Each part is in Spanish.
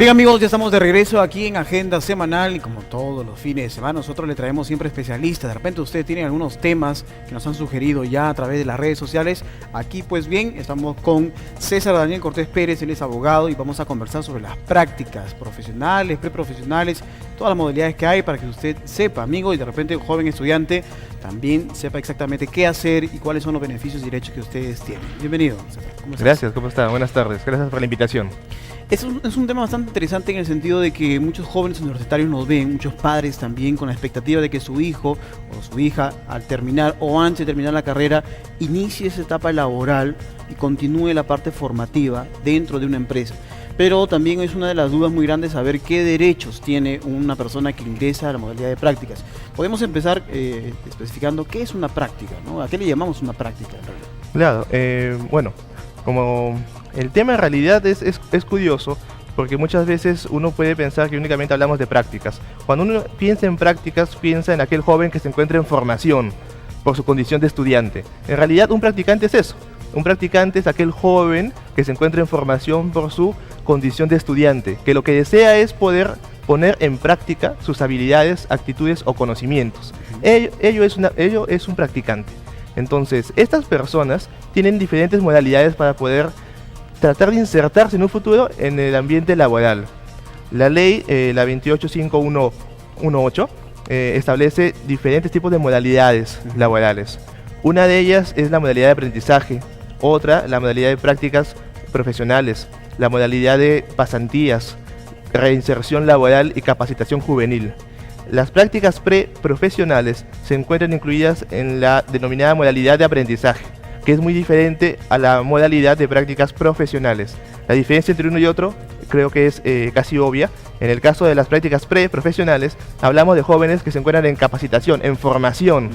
Bien amigos, ya estamos de regreso aquí en Agenda Semanal y como todos los fines de semana nosotros le traemos siempre especialistas. De repente ustedes tienen algunos temas que nos han sugerido ya a través de las redes sociales. Aquí pues bien, estamos con César Daniel Cortés Pérez, él es abogado y vamos a conversar sobre las prácticas profesionales, preprofesionales, todas las modalidades que hay para que usted sepa, amigo, y de repente un joven estudiante también sepa exactamente qué hacer y cuáles son los beneficios y derechos que ustedes tienen. Bienvenido, César. ¿Cómo estás? Gracias, ¿cómo está? Buenas tardes, gracias por la invitación. Es un tema bastante interesante en el sentido de que muchos jóvenes universitarios nos ven, muchos padres también con la expectativa de que su hijo o su hija al terminar o antes de terminar la carrera inicie esa etapa laboral y continúe la parte formativa dentro de una empresa. Pero también es una de las dudas muy grandes saber qué derechos tiene una persona que ingresa a la modalidad de prácticas. Podemos empezar especificando qué es una práctica, ¿no? ¿A qué le llamamos una práctica en realidad? Claro, bueno, como el tema en realidad es curioso, porque muchas veces uno puede pensar que únicamente hablamos de prácticas. Cuando uno piensa en prácticas, piensa en aquel joven que se encuentra en formación por su condición de estudiante. En realidad un practicante es eso. Un practicante es aquel joven que se encuentra en formación por su condición de estudiante, que lo que desea es poder poner en práctica sus habilidades, actitudes o conocimientos. Ello es un practicante. Entonces, estas personas tienen diferentes modalidades para poder tratar de insertarse en un futuro en el ambiente laboral. La ley, la 285118, establece diferentes tipos de modalidades laborales. Una de ellas es la modalidad de aprendizaje, otra la modalidad de prácticas profesionales, la modalidad de pasantías, reinserción laboral y capacitación juvenil. Las prácticas preprofesionales se encuentran incluidas en la denominada modalidad de aprendizaje, que es muy diferente a la modalidad de prácticas profesionales. La diferencia entre uno y otro creo que es casi obvia. En el caso de las prácticas preprofesionales, hablamos de jóvenes que se encuentran en capacitación, en formación.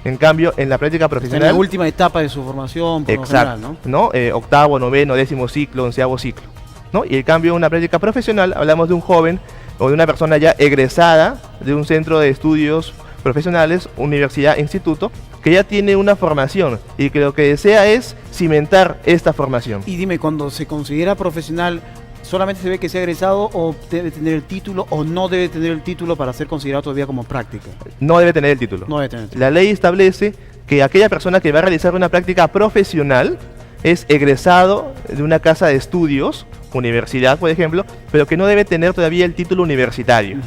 En cambio, en la práctica profesional... En la última etapa de su formación, por lo general, ¿no? Octavo, noveno, 10º ciclo, 11º ciclo, ¿no? Y en cambio, en una práctica profesional, hablamos de un joven o de una persona ya egresada de un centro de estudios profesionales, universidad, instituto, que ya tiene una formación y que lo que desea es cimentar esta formación. Y dime, cuando se considera profesional, ¿solamente se ve que sea egresado o debe tener el título o no debe tener el título para ser considerado todavía como práctica? No debe tener el título. No debe tener el título. La ley establece que aquella persona que va a realizar una práctica profesional es egresado de una casa de estudios, universidad por ejemplo, pero que no debe tener todavía el título universitario.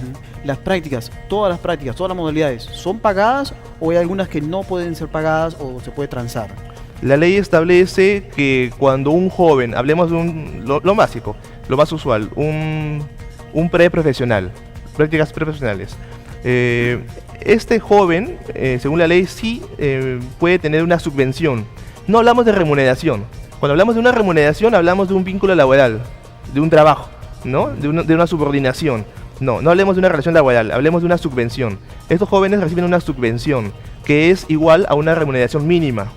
Las prácticas, todas las modalidades, ¿son pagadas o hay algunas que no pueden ser pagadas o se puede transar? La ley establece que cuando un joven, hablemos de lo básico, lo más usual, un preprofesional, prácticas preprofesionales, este joven, según la ley, sí puede tener una subvención. No hablamos de remuneración. Cuando hablamos de una remuneración, hablamos de un vínculo laboral, de un trabajo, ¿no? De una subordinación. No hablemos de una relación laboral, hablemos de una subvención. Estos jóvenes reciben una subvención que es igual a una remuneración mínima,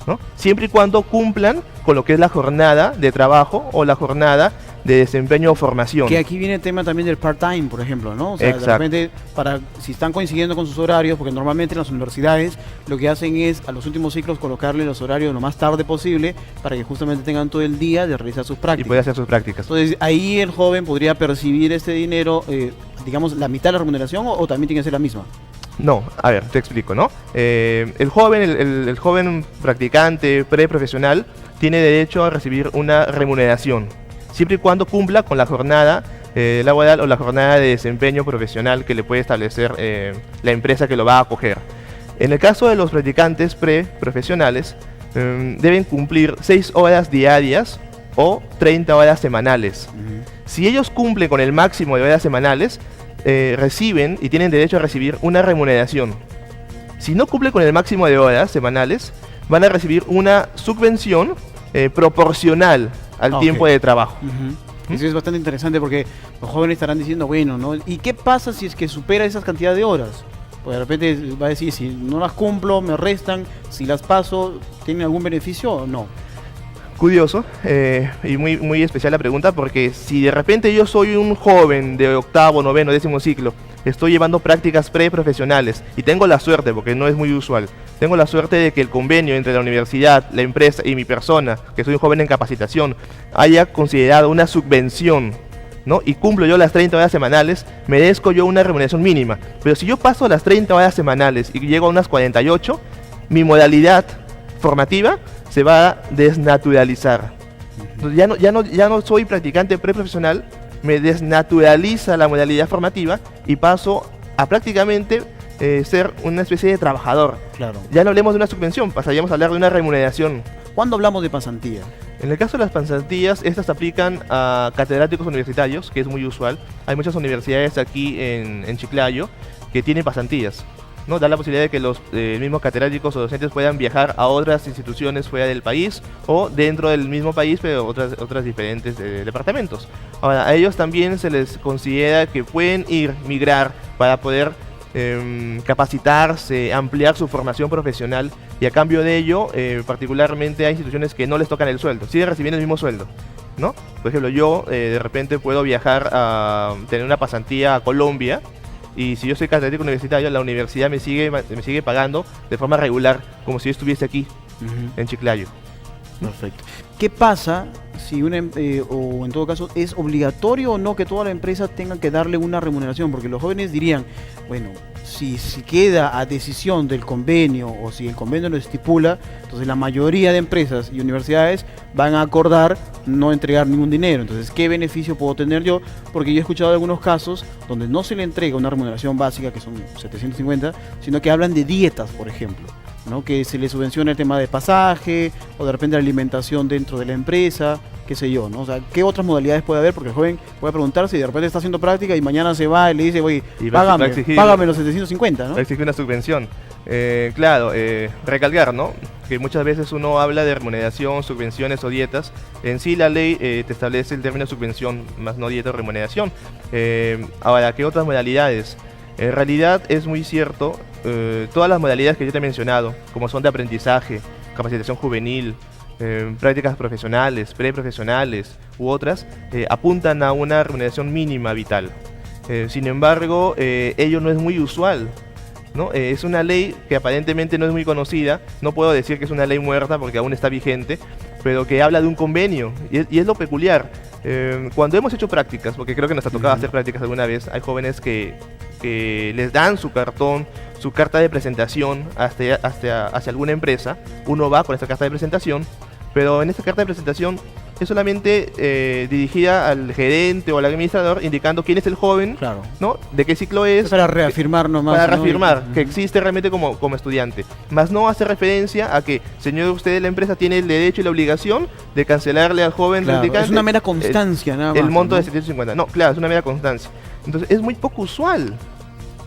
¿no? Siempre y cuando cumplan con lo que es la jornada de trabajo o la jornada de desempeño o formación. Que aquí viene el tema también del part-time, por ejemplo, ¿no? O sea, exacto. De repente, si están coincidiendo con sus horarios, porque normalmente en las universidades lo que hacen es a los últimos ciclos colocarle los horarios lo más tarde posible para que justamente tengan todo el día de realizar sus prácticas. Y puede hacer sus prácticas. Entonces ahí el joven podría percibir este dinero, digamos, la mitad de la remuneración o también tiene que ser la misma. No, a ver, te explico, ¿no? El joven practicante preprofesional tiene derecho a recibir una remuneración, siempre y cuando cumpla con la jornada laboral o la jornada de desempeño profesional que le puede establecer la empresa que lo va a acoger. En el caso de los practicantes preprofesionales, deben cumplir 6 horas diarias o 30 horas semanales. Si ellos cumplen con el máximo de horas semanales, reciben y tienen derecho a recibir una remuneración. Si no cumplen con el máximo de horas semanales, van a recibir una subvención proporcional al tiempo de trabajo. Eso es bastante interesante porque los jóvenes estarán diciendo, bueno, ¿no? ¿Y qué pasa si es que supera esas cantidades de horas? Pues de repente va a decir, si no las cumplo, me restan, si las paso, ¿tienen algún beneficio o no? Curioso y muy especial la pregunta, porque si de repente yo soy un joven de octavo, noveno, 10º ciclo, estoy llevando prácticas preprofesionales y tengo la suerte, porque no es muy usual, tengo la suerte de que el convenio entre la universidad, la empresa y mi persona, que soy un joven en capacitación, haya considerado una subvención ¿no? Y cumplo yo las 30 horas semanales, merezco yo una remuneración mínima. Pero si yo paso las 30 horas semanales y llego a unas 48, mi modalidad formativa se va a desnaturalizar. Entonces ya no soy practicante preprofesional, me desnaturaliza la modalidad formativa y paso a prácticamente ser una especie de trabajador. Claro. Ya no hablemos de una subvención, pasaríamos a hablar de una remuneración. ¿Cuándo hablamos de pasantía? En el caso de las pasantías, estas se aplican a catedráticos universitarios, que es muy usual. Hay muchas universidades aquí en Chiclayo que tienen pasantías, ¿no? Da la posibilidad de que los mismos catedráticos o docentes puedan viajar a otras instituciones fuera del país o dentro del mismo país, pero otras diferentes departamentos. Ahora, a ellos también se les considera que pueden migrar para poder capacitarse, ampliar su formación profesional, y a cambio de ello, particularmente hay instituciones que no les tocan el sueldo, siguen recibiendo el mismo sueldo, ¿no? Por ejemplo, yo de repente puedo viajar a tener una pasantía a Colombia, y si yo soy catedrático universitario, la universidad me sigue pagando de forma regular, como si yo estuviese aquí, en Chiclayo. Perfecto. ¿Qué pasa si o en todo caso, es obligatorio o no que toda la empresa tenga que darle una remuneración? Porque los jóvenes dirían, bueno, si queda a decisión del convenio o si el convenio lo estipula, entonces la mayoría de empresas y universidades van a acordar no entregar ningún dinero. Entonces, ¿qué beneficio puedo tener yo? Porque yo he escuchado algunos casos donde no se le entrega una remuneración básica, que son 750, sino que hablan de dietas, por ejemplo, ¿no? Que se le subvenciona el tema de pasaje o de repente la alimentación dentro de la empresa, qué sé yo, ¿no? O sea, ¿qué otras modalidades puede haber? Porque el joven puede preguntarse y de repente está haciendo práctica y mañana se va y le dice, oye, págame los 750, ¿no? Exige una subvención. Claro, recalcar, ¿no? Que muchas veces uno habla de remuneración, subvenciones o dietas. En sí la ley te establece el término subvención, más no dieta o remuneración. Ahora, ¿qué otras modalidades? En realidad es muy cierto, todas las modalidades que yo te he mencionado, como son de aprendizaje, capacitación juvenil, prácticas profesionales, preprofesionales u otras, apuntan a una remuneración mínima vital. Sin embargo, ello no es muy usual, ¿no? Es una ley que aparentemente no es muy conocida, no puedo decir que es una ley muerta porque aún está vigente, pero que habla de un convenio, y es lo peculiar. Cuando hemos hecho prácticas, porque creo que nos ha tocado hacer prácticas alguna vez, hay jóvenes que les dan su cartón, su carta de presentación hacia alguna empresa. Uno va con esa carta de presentación, pero en esta carta de presentación es solamente dirigida al gerente o al administrador indicando quién es el joven, claro, ¿no? De qué ciclo es. Para reafirmar nomás. Para reafirmar que existe realmente como estudiante. Más no hace referencia a que, señor, usted de la empresa tiene el derecho y la obligación de cancelarle al joven practicante. Es una mera constancia, nada más. El monto de 750. No, claro, es una mera constancia. Entonces es muy poco usual.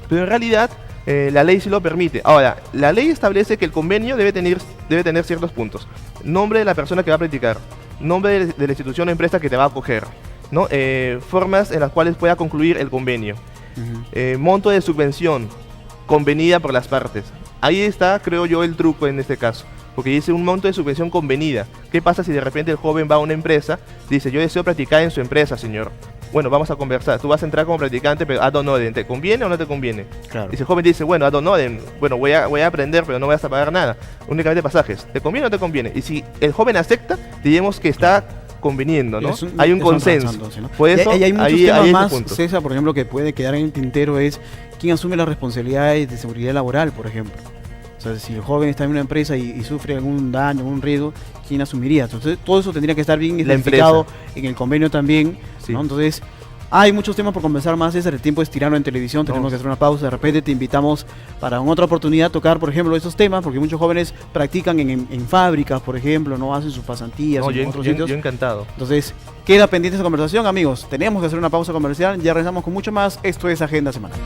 Pero en realidad la ley sí lo permite. Ahora, la ley establece que el convenio debe tener ciertos puntos. Nombre de la persona que va a practicar, nombre de la institución o empresa que te va a acoger, ¿no? Formas en las cuales pueda concluir el convenio, monto de subvención convenida por las partes. Ahí está, creo yo, el truco en este caso, porque dice un monto de subvención convenida. ¿Qué pasa si de repente el joven va a una empresa, dice, yo deseo practicar en su empresa, señor? Bueno, vamos a conversar. Tú vas a entrar como practicante, pero ad honorem, ¿te conviene o no te conviene? Claro. Y si el joven dice, bueno, ad honorem, bueno, voy a aprender, pero no voy a pagar nada, únicamente pasajes. ¿Te conviene o no te conviene? Y si el joven acepta, diríamos que está conveniendo, ¿no? Hay un consenso. Entonces, ¿no? Por eso, hay muchos temas más, César, por ejemplo, que puede quedar en el tintero, es quién asume las responsabilidades de seguridad laboral, por ejemplo. O sea, si el joven está en una empresa y sufre algún daño, algún riesgo, ¿quién asumiría? Entonces, todo eso tendría que estar bien identificado en el convenio también, sí, ¿no? Entonces, hay muchos temas por conversar más, César. El tiempo es tirano en televisión, tenemos que hacer una pausa. De repente te invitamos para en otra oportunidad tocar, por ejemplo, esos temas, porque muchos jóvenes practican en fábricas, por ejemplo, no hacen sus pasantías en otros sitios. Yo encantado. Entonces, queda pendiente esa conversación, amigos. Tenemos que hacer una pausa comercial, ya regresamos con mucho más. Esto es Agenda Semanal.